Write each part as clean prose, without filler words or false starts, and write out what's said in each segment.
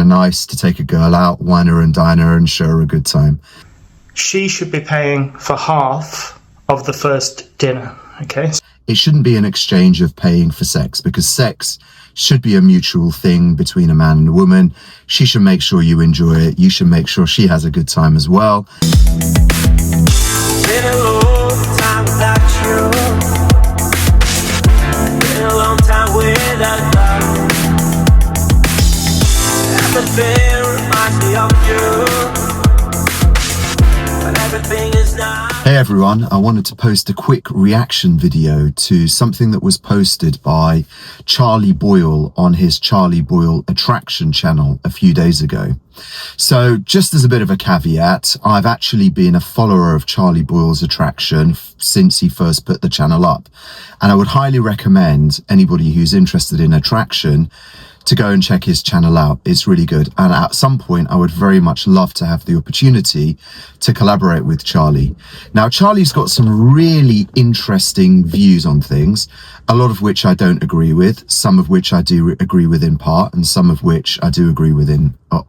nice to take a girl out, wine her and dine her and show her a good time. She should be paying for half of the first dinner, okay? It shouldn't be an exchange of paying for sex, because sex should be a mutual thing between a man and a woman. She should make sure you enjoy it. You should make sure she has a good time as well. Been a long time without you. Been a long time without love. Everything reminds me of you. But everything is not. Hey everyone, I wanted to post a quick reaction video to something that was posted by Charlie Boyle on his Charlie Boyle Attraction channel a few days ago. So just as a bit of a caveat, I've actually been a follower of Charlie Boyle's Attraction since he first put the channel up. And I would highly recommend anybody who's interested in attraction to go and check his channel out. It's really good. And at some point, I would very much love to have the opportunity to collaborate with Charlie. Now, Charlie's got some really interesting views on things, a lot of which I don't agree with, some of which I do agree with in part, and some of which I do agree with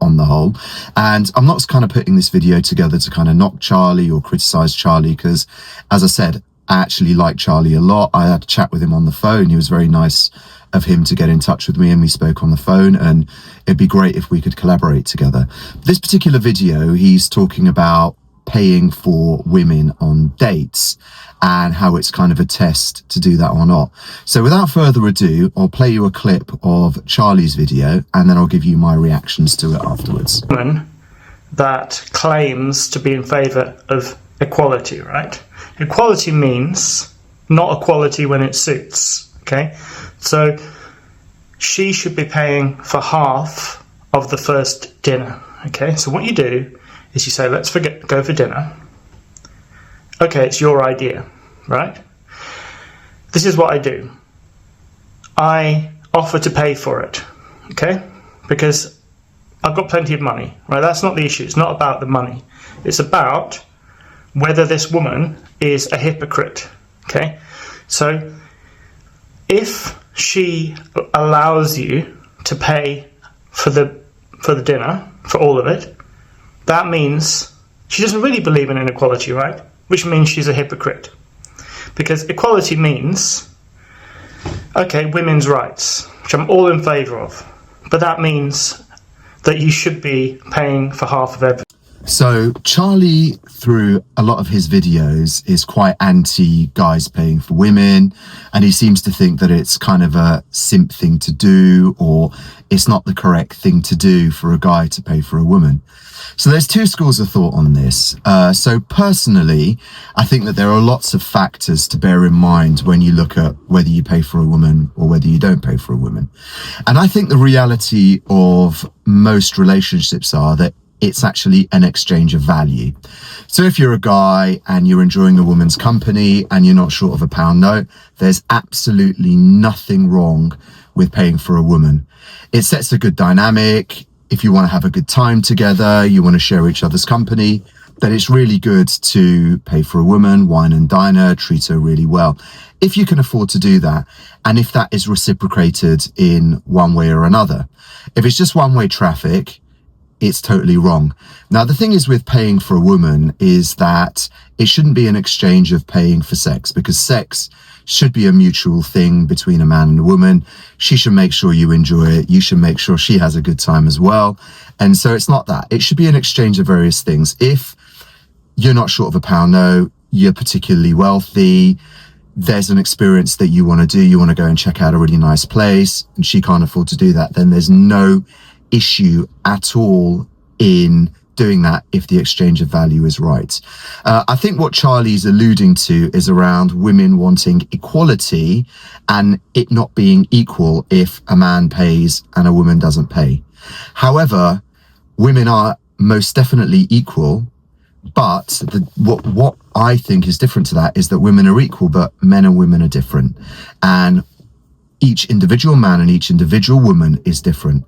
on the whole. And I'm not kind of putting this video together to kind of knock Charlie or criticize Charlie, because as I said, I actually like Charlie a lot. I had a chat with him on the phone. He was very nice of him to get in touch with me, and we spoke on the phone, and it'd be great if we could collaborate together. This particular video, he's talking about paying for women on dates and how it's kind of a test to do that or not. So without further ado, I'll play you a clip of Charlie's video, and then I'll give you my reactions to it afterwards. That claims to be in favour of equality, right? Equality means not equality when it suits, okay? So she should be paying for half of the first dinner, okay? So what you do is you say, let's go for dinner. Okay, it's your idea, right? This is what I do. I offer to pay for it, okay? Because I've got plenty of money, right? That's not the issue. It's not about the money. It's about whether this woman is a hypocrite, okay? So if she allows you to pay for the dinner, for all of it, that means she doesn't really believe in inequality, right? Which means she's a hypocrite. Because equality means, okay, women's rights, which I'm all in favour of, but that means that you should be paying for half of everything. So Charlie, through a lot of his videos, is quite anti guys paying for women, and he seems to think that it's kind of a simp thing to do, or it's not the correct thing to do for a guy to pay for a woman. So there's two schools of thought on this. So personally, I think that there are lots of factors to bear in mind when you look at whether you pay for a woman or whether you don't pay for a woman. And I think the reality of most relationships are that it's actually an exchange of value. So if you're a guy and you're enjoying a woman's company and you're not short of a pound note, there's absolutely nothing wrong with paying for a woman. It sets a good dynamic. If you want to have a good time together, you want to share each other's company, then it's really good to pay for a woman, wine and dine her, treat her really well. If you can afford to do that, and if that is reciprocated in one way or another. If it's just one-way traffic, it's totally wrong. Now, the thing is with paying for a woman is that it shouldn't be an exchange of paying for sex, because sex should be a mutual thing between a man and a woman. She should make sure you enjoy it. You should make sure she has a good time as well. And so it's not that. It should be an exchange of various things. If you're not short of a pound note, you're particularly wealthy, there's an experience that you want to do, you want to go and check out a really nice place, and she can't afford to do that, then there's no issue at all in doing that if the exchange of value is right. I think what Charlie's alluding to is around women wanting equality and it not being equal if a man pays and a woman doesn't pay. However, women are most definitely equal, but what I think is different to that is that women are equal, but men and women are different. And each individual man and each individual woman is different.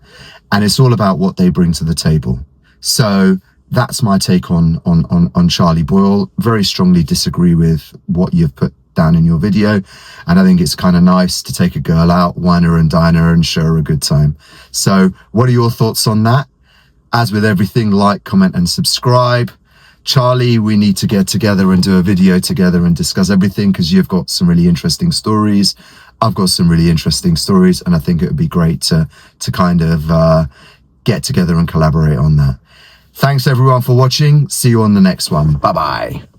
And it's all about what they bring to the table. So that's my take on Charlie Boyle. Very strongly disagree with what you've put down in your video. And I think it's kind of nice to take a girl out, wine her and dine her and show her a good time. So what are your thoughts on that? As with everything, like, comment and subscribe. Charlie, we need to get together and do a video together and discuss everything, because you've got some really interesting stories. I've got some really interesting stories, and I think it would be great to kind of get together and collaborate on that. Thanks everyone for watching. See you on the next one. Bye bye.